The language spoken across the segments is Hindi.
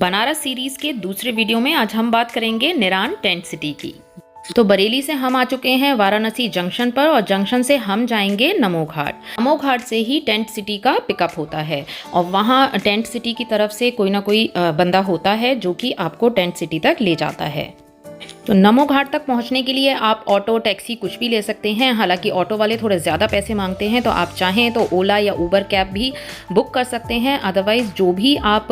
बनारस सीरीज़ के दूसरे वीडियो में आज हम बात करेंगे निरान टेंट सिटी की। तो बरेली से हम आ चुके हैं वाराणसी जंक्शन पर और जंक्शन से हम जाएंगे नमो घाट। नमो घाट से ही टेंट सिटी का पिकअप होता है और वहाँ टेंट सिटी की तरफ से कोई ना कोई बंदा होता है जो कि आपको टेंट सिटी तक ले जाता है। तो नमो घाट तक पहुंचने के लिए आप ऑटो टैक्सी कुछ भी ले सकते हैं। हालांकि ऑटो वाले थोड़े ज़्यादा पैसे मांगते हैं, तो आप चाहें तो ओला या उबर कैब भी बुक कर सकते हैं। अदरवाइज़ जो भी आप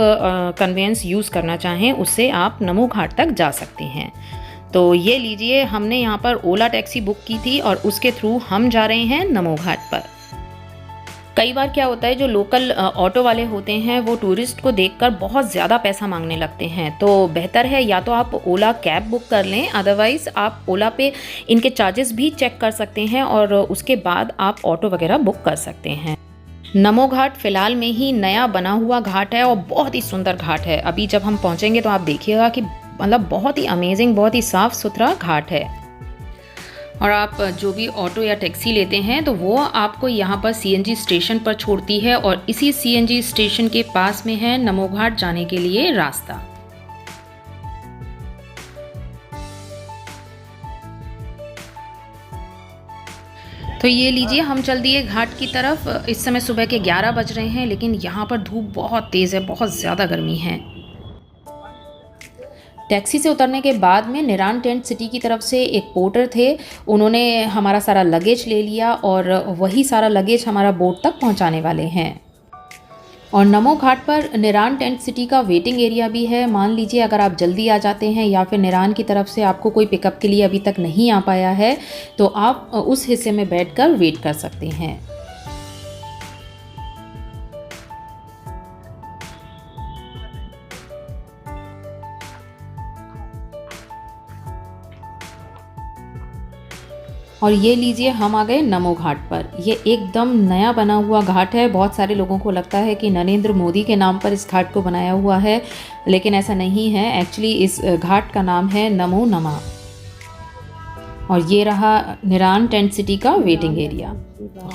कन्वेंस यूज़ करना चाहें उससे आप नमो घाट तक जा सकते हैं। तो ये लीजिए, हमने यहाँ पर ओला टैक्सी बुक की थी और उसके थ्रू हम जा रहे हैं नमो घाट पर। कई बार क्या होता है, जो local ऑटो वाले होते हैं वो टूरिस्ट को देखकर बहुत ज़्यादा पैसा मांगने लगते हैं। तो बेहतर है या तो आप ओला कैब बुक कर लें, अदरवाइज़ आप ओला पे इनके चार्जेस भी चेक कर सकते हैं और उसके बाद आप ऑटो वगैरह बुक कर सकते हैं। नमो घाट फ़िलहाल में ही नया बना हुआ घाट है और बहुत ही सुंदर घाट है। अभी जब हम पहुँचेंगे तो आप देखिएगा कि मतलब बहुत ही अमेजिंग, बहुत ही साफ़ सुथरा घाट है। और आप जो भी ऑटो या टैक्सी लेते हैं तो वो आपको यहाँ पर सीएनजी स्टेशन पर छोड़ती है और इसी सीएनजी स्टेशन के पास में है नमो घाट जाने के लिए रास्ता। तो ये लीजिए, हम चल दिए घाट की तरफ। इस समय सुबह के 11 बज रहे हैं, लेकिन यहाँ पर धूप बहुत तेज़ है, बहुत ज़्यादा गर्मी है। टैक्सी से उतरने के बाद में निरान टेंट सिटी की तरफ से एक पोर्टर थे, उन्होंने हमारा सारा लगेज ले लिया और वही सारा लगेज हमारा बोट तक पहुंचाने वाले हैं। और नमो घाट पर निरान टेंट सिटी का वेटिंग एरिया भी है। मान लीजिए अगर आप जल्दी आ जाते हैं या फिर निरान की तरफ से आपको कोई पिकअप के लिए अभी तक नहीं आ पाया है तो आप उस हिस्से में बैठकर वेट कर सकते हैं। और ये लीजिए, हम आ गए नमो घाट पर। ये एकदम नया बना हुआ घाट है। बहुत सारे लोगों को लगता है कि नरेंद्र मोदी के नाम पर इस घाट को बनाया हुआ है, लेकिन ऐसा नहीं है। एक्चुअली इस घाट का नाम है नमो नमा। और ये रहा निरान टेंट सिटी का वेटिंग एरिया।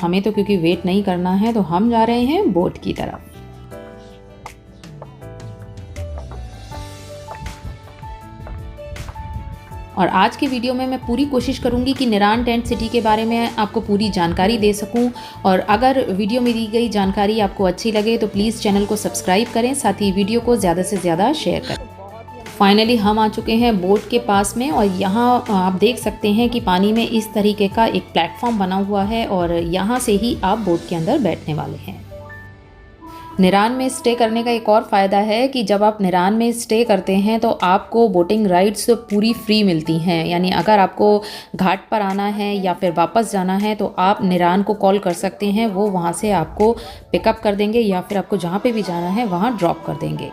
हमें तो क्योंकि वेट नहीं करना है तो हम जा रहे हैं बोट की तरफ। और आज की वीडियो में मैं पूरी कोशिश करूंगी कि निरान टेंट सिटी के बारे में आपको पूरी जानकारी दे सकूं। और अगर वीडियो में दी गई जानकारी आपको अच्छी लगे तो प्लीज़ चैनल को सब्सक्राइब करें, साथ ही वीडियो को ज़्यादा से ज़्यादा शेयर करें। फाइनली हम आ चुके हैं बोट के पास में और यहाँ आप देख सकते हैं कि पानी में इस तरीके का एक प्लेटफॉर्म बना हुआ है और यहाँ से ही आप बोट के अंदर बैठने वाले हैं। निरान में स्टे करने का एक और फ़ायदा है कि जब आप निरान में स्टे करते हैं तो आपको बोटिंग राइड्स पूरी फ्री मिलती हैं। यानी अगर आपको घाट पर आना है या फिर वापस जाना है तो आप निरान को कॉल कर सकते हैं, वो वहाँ से आपको पिकअप कर देंगे या फिर आपको जहाँ पे भी जाना है वहाँ ड्रॉप कर देंगे।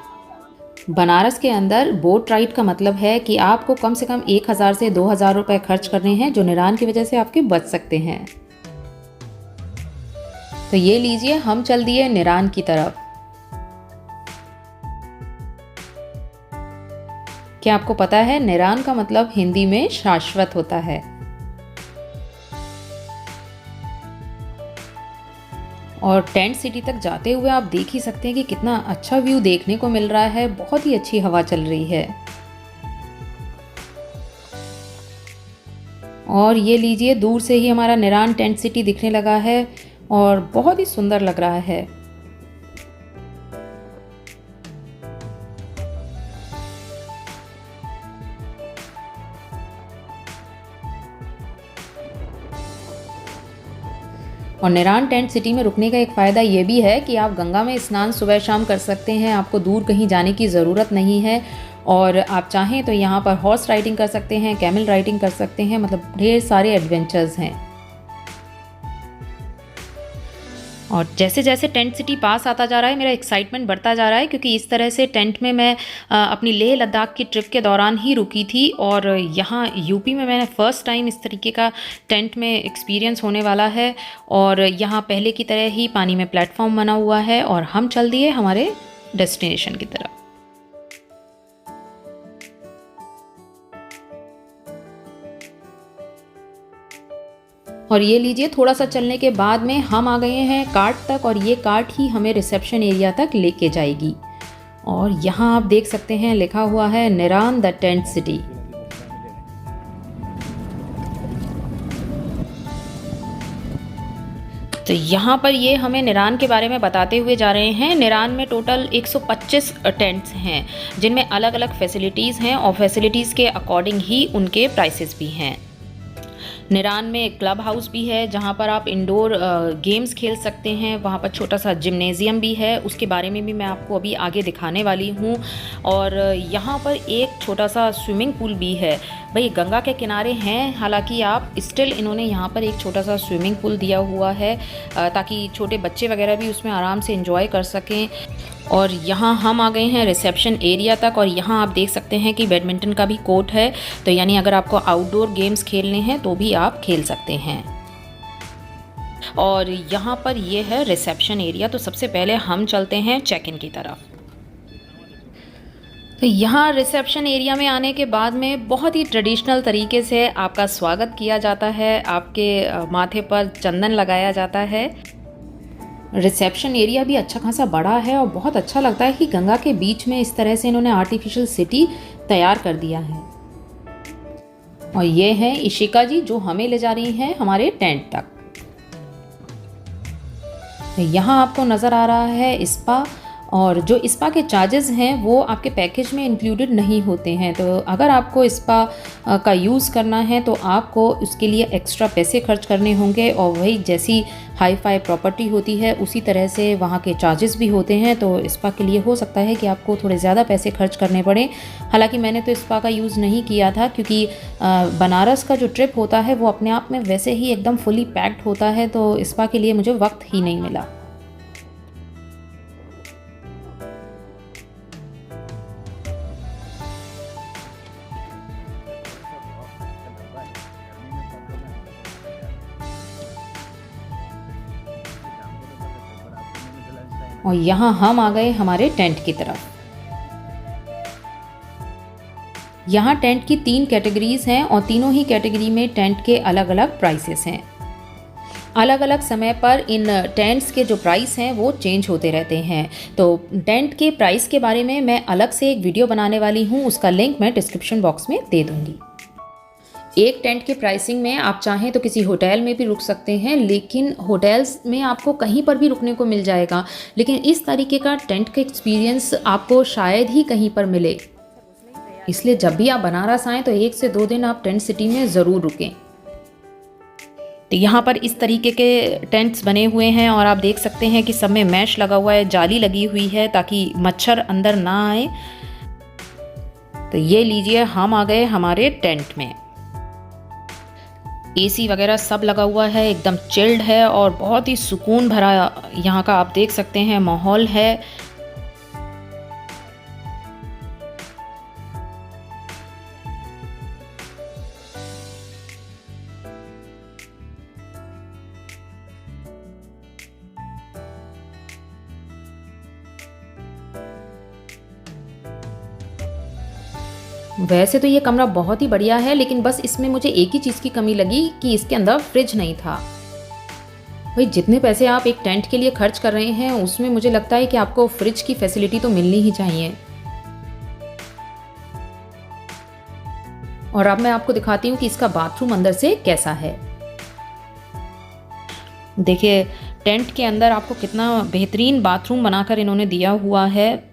बनारस के अंदर बोट राइड का मतलब है कि आपको कम से कम 1000 से 2000 रुपये खर्च करने हैं, जो निरान की वजह से आपके बच सकते हैं। तो ये लीजिए, हम चल दिए निरान की तरफ। क्या आपको पता है निरान का मतलब हिंदी में शाश्वत होता है। और टेंट सिटी तक जाते हुए आप देख ही सकते हैं कि कितना अच्छा व्यू देखने को मिल रहा है। बहुत ही अच्छी हवा चल रही है। और ये लीजिए, दूर से ही हमारा निरान टेंट सिटी दिखने लगा है और बहुत ही सुंदर लग रहा है। और निरान टेंट सिटी में रुकने का एक फ़ायदा ये भी है कि आप गंगा में स्नान सुबह शाम कर सकते हैं। आपको दूर कहीं जाने की ज़रूरत नहीं है। और आप चाहें तो यहाँ पर हॉर्स राइडिंग कर सकते हैं, कैमल राइडिंग कर सकते हैं, मतलब ढेर सारे एडवेंचर्स हैं। और जैसे जैसे टेंट सिटी पास आता जा रहा है मेरा एक्साइटमेंट बढ़ता जा रहा है, क्योंकि इस तरह से टेंट में मैं अपनी लेह लद्दाख की ट्रिप के दौरान ही रुकी थी और यहाँ यूपी में मैंने फ़र्स्ट टाइम इस तरीके का टेंट में एक्सपीरियंस होने वाला है। और यहाँ पहले की तरह ही पानी में प्लेटफॉर्म बना हुआ है और हम चल दिए हमारे डेस्टिनेशन की तरफ। और ये लीजिए, थोड़ा सा चलने के बाद में हम आ गए हैं कार्ट तक और ये कार्ट ही हमें रिसेप्शन एरिया तक लेके जाएगी। और यहाँ आप देख सकते हैं लिखा हुआ है निरान द टेंट सिटी। तो यहाँ पर ये हमें निरान के बारे में बताते हुए जा रहे हैं। निरान में टोटल 125 टेंट्स हैं जिनमें अलग अलग फैसिलिटीज़ हैं और फैसिलिटीज़ के अकॉर्डिंग ही उनके प्राइसेस भी हैं। निरान में एक क्लब हाउस भी है जहाँ पर आप इंडोर गेम्स खेल सकते हैं। वहाँ पर छोटा सा जिम्नेज़ियम भी है, उसके बारे में भी मैं आपको अभी आगे दिखाने वाली हूँ। और यहाँ पर एक छोटा सा स्विमिंग पूल भी है। भाई गंगा के किनारे हैं, हालांकि आप स्टिल इन्होंने यहाँ पर एक छोटा सा स्विमिंग पूल दिया हुआ है ताकि छोटे बच्चे वगैरह भी उसमें आराम से एंजॉय कर सकें। और यहाँ हम आ गए हैं रिसेप्शन एरिया तक और यहाँ आप देख सकते हैं कि बैडमिंटन का भी कोर्ट है। तो यानी अगर आपको आउटडोर गेम्स खेलने हैं तो भी आप खेल सकते हैं। और यहाँ पर ये है रिसेप्शन एरिया। तो सबसे पहले हम चलते हैं चेक इन की तरफ। तो यहाँ रिसेप्शन एरिया में आने के बाद में बहुत ही ट्रेडिशनल तरीके से आपका स्वागत किया जाता है। आपके माथे पर चंदन लगाया जाता है। रिसेप्शन एरिया भी अच्छा खासा बड़ा है और बहुत अच्छा लगता है कि गंगा के बीच में इस तरह से इन्होंने आर्टिफिशियल सिटी तैयार कर दिया है। और ये है इशिका जी जो हमें ले जा रही हैं हमारे टेंट तक। यहाँ आपको नज़र आ रहा है स्पा, और जो स्पा के चार्जेस हैं वो आपके पैकेज में इंक्लूडेड नहीं होते हैं। तो अगर आपको स्पा का यूज़ करना है तो आपको उसके लिए एक्स्ट्रा पैसे खर्च करने होंगे। और वही जैसी हाई फाई प्रॉपर्टी होती है उसी तरह से वहाँ के चार्जेस भी होते हैं। तो स्पा के लिए हो सकता है कि आपको थोड़े ज़्यादा पैसे खर्च करने पड़े। हालांकि मैंने तो स्पा का यूज़ नहीं किया था क्योंकि बनारस का जो ट्रिप होता है वो अपने आप में वैसे ही एकदम फुली पैक्ड होता है, तो स्पा के लिए मुझे वक्त ही नहीं मिला। और यहाँ हम आ गए हमारे टेंट की तरफ। यहाँ टेंट की 3 कैटेगरीज हैं और तीनों ही कैटेगरी में टेंट के अलग अलग प्राइसेस हैं। अलग अलग समय पर इन टेंट्स के जो प्राइस हैं वो चेंज होते रहते हैं। तो टेंट के प्राइस के बारे में मैं अलग से एक वीडियो बनाने वाली हूँ, उसका लिंक मैं डिस्क्रिप्शन बॉक्स में दे दूँगी। एक टेंट के प्राइसिंग में आप चाहें तो किसी होटल में भी रुक सकते हैं, लेकिन होटल्स में आपको कहीं पर भी रुकने को मिल जाएगा, लेकिन इस तरीके का टेंट का एक्सपीरियंस आपको शायद ही कहीं पर मिले। इसलिए जब भी आप बनारस आएँ तो 1 से 2 दिन आप टेंट सिटी में ज़रूर रुकें। तो यहाँ पर इस तरीके के टेंट्स बने हुए हैं और आप देख सकते हैं कि सब में मैश लगा हुआ है, जाली लगी हुई है ताकि मच्छर अंदर ना आए। तो ये लीजिए, हम आ गए हमारे टेंट में। एसी वगैरह सब लगा हुआ है, एकदम चिल्ड है और बहुत ही सुकून भरा यहाँ का आप देख सकते हैं माहौल है। वैसे तो ये कमरा बहुत ही बढ़िया है, लेकिन बस इसमें मुझे एक ही चीज़ की कमी लगी कि इसके अंदर फ्रिज नहीं था। भाई जितने पैसे आप एक टेंट के लिए खर्च कर रहे हैं उसमें मुझे लगता है कि आपको फ्रिज की फैसिलिटी तो मिलनी ही चाहिए। और अब मैं आपको दिखाती हूँ कि इसका बाथरूम अंदर से कैसा है। देखिए टेंट के अंदर आपको कितना बेहतरीन बाथरूम बनाकर इन्होंने दिया हुआ है।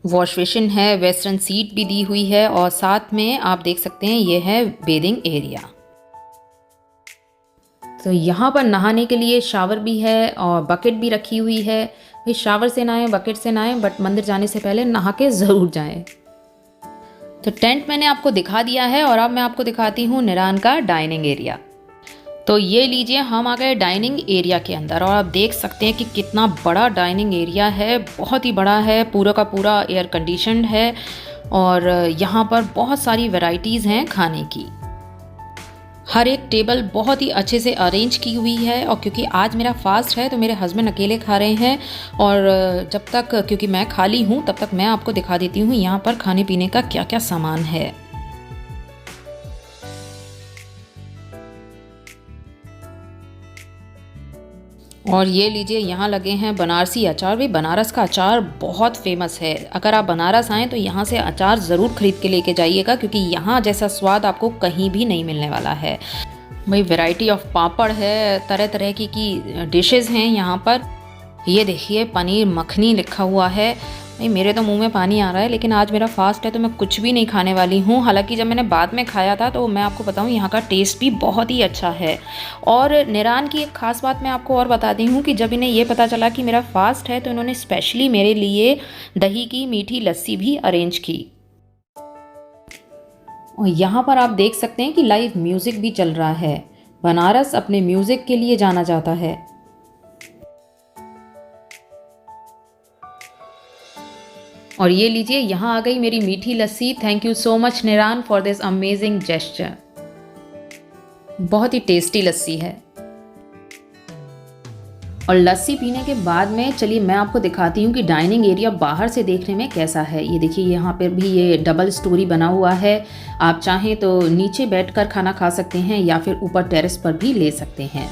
वॉश बेसिन है, वेस्टर्न सीट भी दी हुई है और साथ में आप देख सकते हैं ये है बेदिंग एरिया। तो यहाँ पर नहाने के लिए शावर भी है और बकेट भी रखी हुई है। भाई शावर से नहाएं, बकेट से नहाएं, बट मंदिर जाने से पहले नहा के ज़रूर जाएं। तो टेंट मैंने आपको दिखा दिया है और अब मैं आपको दिखाती हूँ निरान का डाइनिंग एरिया। तो ये लीजिए, हम आ गए डाइनिंग एरिया के अंदर और आप देख सकते हैं कि कितना बड़ा डाइनिंग एरिया है, बहुत ही बड़ा है, पूरा का पूरा एयर कंडीशनड है और यहाँ पर बहुत सारी वैरायटीज़ हैं खाने की। हर एक टेबल बहुत ही अच्छे से अरेंज की हुई है और क्योंकि आज मेरा फास्ट है तो मेरे हस्बैंड अकेले खा रहे हैं और जब तक क्योंकि मैं खाली हूँ तब तक मैं आपको दिखा देती हूँ यहाँ पर खाने पीने का क्या क्या सामान है। और ये लीजिए, यहाँ लगे हैं बनारसी अचार। भी बनारस का अचार बहुत फेमस है। अगर आप बनारस आएँ तो यहाँ से अचार ज़रूर ख़रीद के लेके जाइएगा, क्योंकि यहाँ जैसा स्वाद आपको कहीं भी नहीं मिलने वाला है। भाई वैरायटी ऑफ पापड़ है, तरह तरह की डिशेस हैं यहाँ पर। ये देखिए पनीर मखनी लिखा हुआ है। नहीं, मेरे तो मुंह में पानी आ रहा है, लेकिन आज मेरा फास्ट है तो मैं कुछ भी नहीं खाने वाली हूँ। हालांकि जब मैंने बाद में खाया था तो मैं आपको बताऊँ, यहाँ का टेस्ट भी बहुत ही अच्छा है। और निरान की एक ख़ास बात मैं आपको और बताती हूँ कि जब इन्हें ये पता चला कि मेरा फास्ट है तो इन्होंने स्पेशली मेरे लिए दही की मीठी लस्सी भी अरेंज की। और यहाँ पर आप देख सकते हैं कि लाइव म्यूज़िक भी चल रहा है। बनारस अपने म्यूज़िक के लिए जाना जाता है। और ये लीजिए, यहाँ आ गई मेरी मीठी लस्सी। Thank you so much Niran for this amazing gesture. बहुत ही टेस्टी लस्सी है। और लस्सी पीने के बाद में चलिए मैं आपको दिखाती हूँ कि डाइनिंग एरिया बाहर से देखने में कैसा है। ये देखिए, यहाँ पर भी ये डबल स्टोरी बना हुआ है। आप चाहें तो नीचे बैठकर खाना खा सकते हैं या फिर ऊपर टेरेस पर भी ले सकते हैं।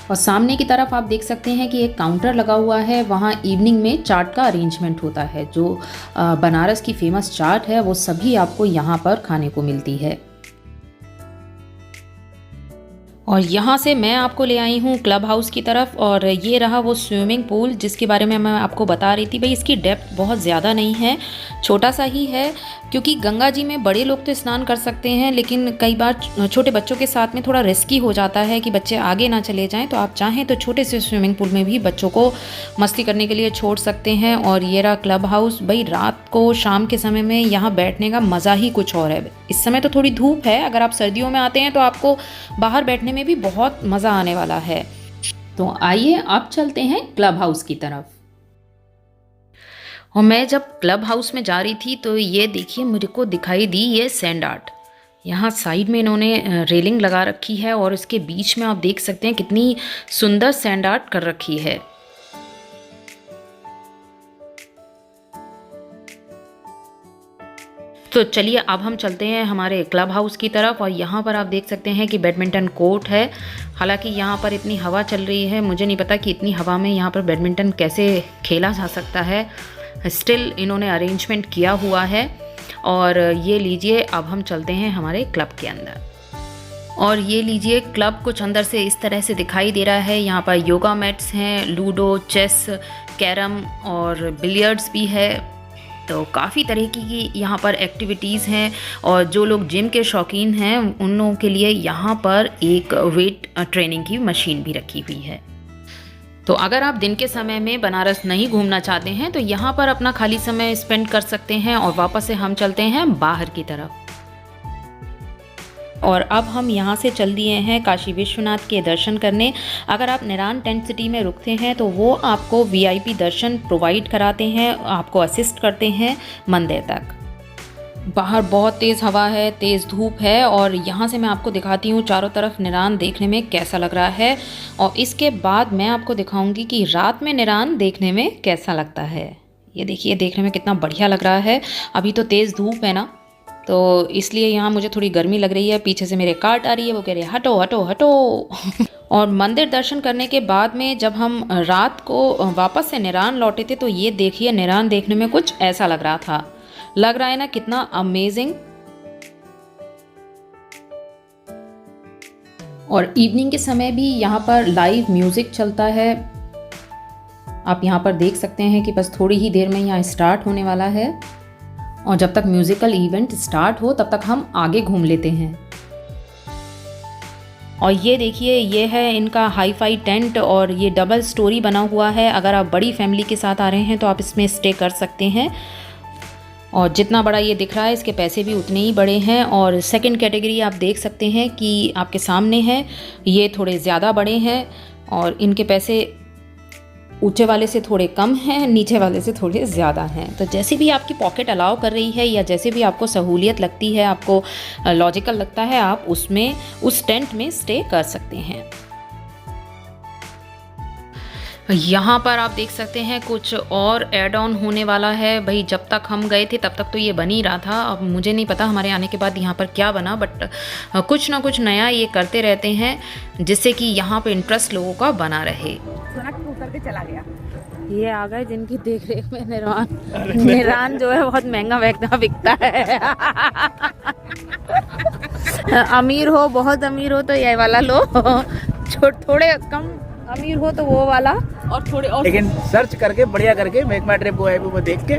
और सामने की तरफ आप देख सकते हैं कि एक काउंटर लगा हुआ है। वहाँ इवनिंग में चाट का अरेंजमेंट होता है। जो बनारस की फेमस चाट है वो सभी आपको यहाँ पर खाने को मिलती है। और यहाँ से मैं आपको ले आई हूँ क्लब हाउस की तरफ। और ये रहा वो स्विमिंग पूल जिसके बारे में मैं आपको बता रही थी। भाई इसकी डेप्थ बहुत ज़्यादा नहीं है, छोटा सा ही है, क्योंकि गंगा जी में बड़े लोग तो स्नान कर सकते हैं, लेकिन कई बार छोटे बच्चों के साथ में थोड़ा रिस्की हो जाता है कि बच्चे आगे ना चले जाएं। तो आप चाहें तो छोटे से स्विमिंग पूल में भी बच्चों को मस्ती करने के लिए छोड़ सकते हैं। और ये रहा क्लब हाउस। भाई रात को शाम के समय में यहाँ बैठने का मज़ा ही कुछ और है। इस समय तो थोड़ी धूप है, अगर आप सर्दियों में आते हैं तो आपको बाहर बैठने में भी बहुत मज़ा आने वाला है। तो आइए अब चलते हैं क्लब हाउस की तरफ। और मैं जब क्लब हाउस में जा रही थी तो ये देखिए मेरे को दिखाई दी ये सैंड आर्ट। यहाँ साइड में इन्होंने रेलिंग लगा रखी है और इसके बीच में आप देख सकते हैं कितनी सुंदर सैंड आर्ट कर रखी है। तो चलिए अब हम चलते हैं हमारे क्लब हाउस की तरफ। और यहाँ पर आप देख सकते हैं कि बैडमिंटन कोर्ट है। हालांकि यहाँ पर इतनी हवा चल रही है, मुझे नहीं पता कि इतनी हवा में यहाँ पर बैडमिंटन कैसे खेला जा सकता है। स्टिल इन्होंने अरेंजमेंट किया हुआ है। और ये लीजिए, अब हम चलते हैं हमारे क्लब के अंदर। और ये लीजिए, क्लब कुछ अंदर से इस तरह से दिखाई दे रहा है। यहाँ पर योगा मैट्स हैं, लूडो, चेस, कैरम और बिलियर्ड्स भी है। तो काफ़ी तरह की यहाँ पर एक्टिविटीज़ हैं। और जो लोग जिम के शौकीन हैं उन लोगों के लिए यहाँ पर एक वेट ट्रेनिंग की मशीन भी रखी हुई है। तो अगर आप दिन के समय में बनारस नहीं घूमना चाहते हैं तो यहाँ पर अपना खाली समय स्पेंड कर सकते हैं। और वापस से हम चलते हैं बाहर की तरफ। और अब हम यहाँ से चल दिए हैं काशी विश्वनाथ के दर्शन करने। अगर आप निरान टेंट सिटी में रुकते हैं तो वो आपको वीआईपी दर्शन प्रोवाइड कराते हैं, आपको असिस्ट करते हैं मंदिर तक। बाहर बहुत तेज़ हवा है, तेज़ धूप है। और यहाँ से मैं आपको दिखाती हूँ चारों तरफ निरान देखने में कैसा लग रहा है। और इसके बाद मैं आपको दिखाऊंगी कि रात में निरान देखने में कैसा लगता है। ये देखिए, देखने में कितना बढ़िया लग रहा है। अभी तो तेज़ धूप है ना, तो इसलिए यहाँ मुझे थोड़ी गर्मी लग रही है। पीछे से मेरे कार्ट आ रही है, वो कह रही है हटो हटो हटो। और मंदिर दर्शन करने के बाद में जब हम रात को वापस से निरान लौटे थे तो ये देखिए, निरान देखने में कुछ ऐसा लग रहा था। लग रहा है ना कितना अमेजिंग। और इवनिंग के समय भी यहाँ पर लाइव म्यूजिक चलता है। आप यहाँ पर देख सकते हैं कि बस थोड़ी ही देर में यहाँ स्टार्ट होने वाला है। और जब तक म्यूजिकल इवेंट स्टार्ट हो तब तक हम आगे घूम लेते हैं। और ये देखिए, ये है इनका हाई फाई टेंट। और ये डबल स्टोरी बना हुआ है। अगर आप बड़ी फैमिली के साथ आ रहे हैं तो आप इसमें स्टे कर सकते हैं। और जितना बड़ा ये दिख रहा है इसके पैसे भी उतने ही बड़े हैं। और सेकंड कैटेगरी आप देख सकते हैं कि आपके सामने है, ये थोड़े ज़्यादा बड़े हैं और इनके पैसे ऊंचे वाले से थोड़े कम हैं, नीचे वाले से थोड़े ज़्यादा हैं। तो जैसे भी आपकी पॉकेट अलाउ कर रही है या जैसे भी आपको सहूलियत लगती है, आपको लॉजिकल लगता है, आप उसमें उस टेंट में स्टे कर सकते हैं। यहाँ पर आप देख सकते हैं कुछ और ऐड ऑन होने वाला है। भाई जब तक हम गए थे तब तक तो ये बन ही रहा था, अब मुझे नहीं पता हमारे आने के बाद यहाँ पर क्या बना, बट कुछ ना कुछ नया ये करते रहते हैं जिससे कि यहाँ पे इंटरेस्ट लोगों का बना रहे। उतर के चला गया। ये आ गए जिनकी देख रेख में निरान जो है बहुत महंगा बिकता है। अमीर हो, बहुत अमीर हो तो ये वाला लो, थोड़े कम अमीर हो तो वो वाला, और थोड़े और लेकिन सर्च करके बढ़िया करके मेक माई ट्रिप को देख के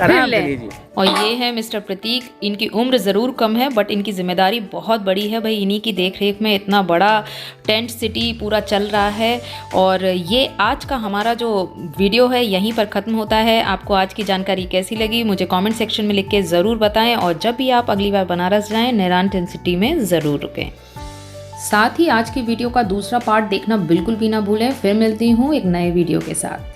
आराम से लीजिए। और ये है मिस्टर प्रतीक। इनकी उम्र ज़रूर कम है बट इनकी जिम्मेदारी बहुत बड़ी है। भाई इन्हीं की देख रेख में इतना बड़ा टेंट सिटी पूरा चल रहा है। और ये आज का हमारा जो वीडियो है यहीं पर ख़त्म होता है। आपको आज की जानकारी कैसी लगी मुझे कमेंट सेक्शन में लिख के ज़रूर बताएं। और जब भी आप अगली बार बनारस जाएँ निरान टेंट सिटी में ज़रूर रुकें। साथ ही आज की वीडियो का दूसरा पार्ट देखना बिल्कुल भी ना भूलें। फिर मिलती हूँ एक नए वीडियो के साथ।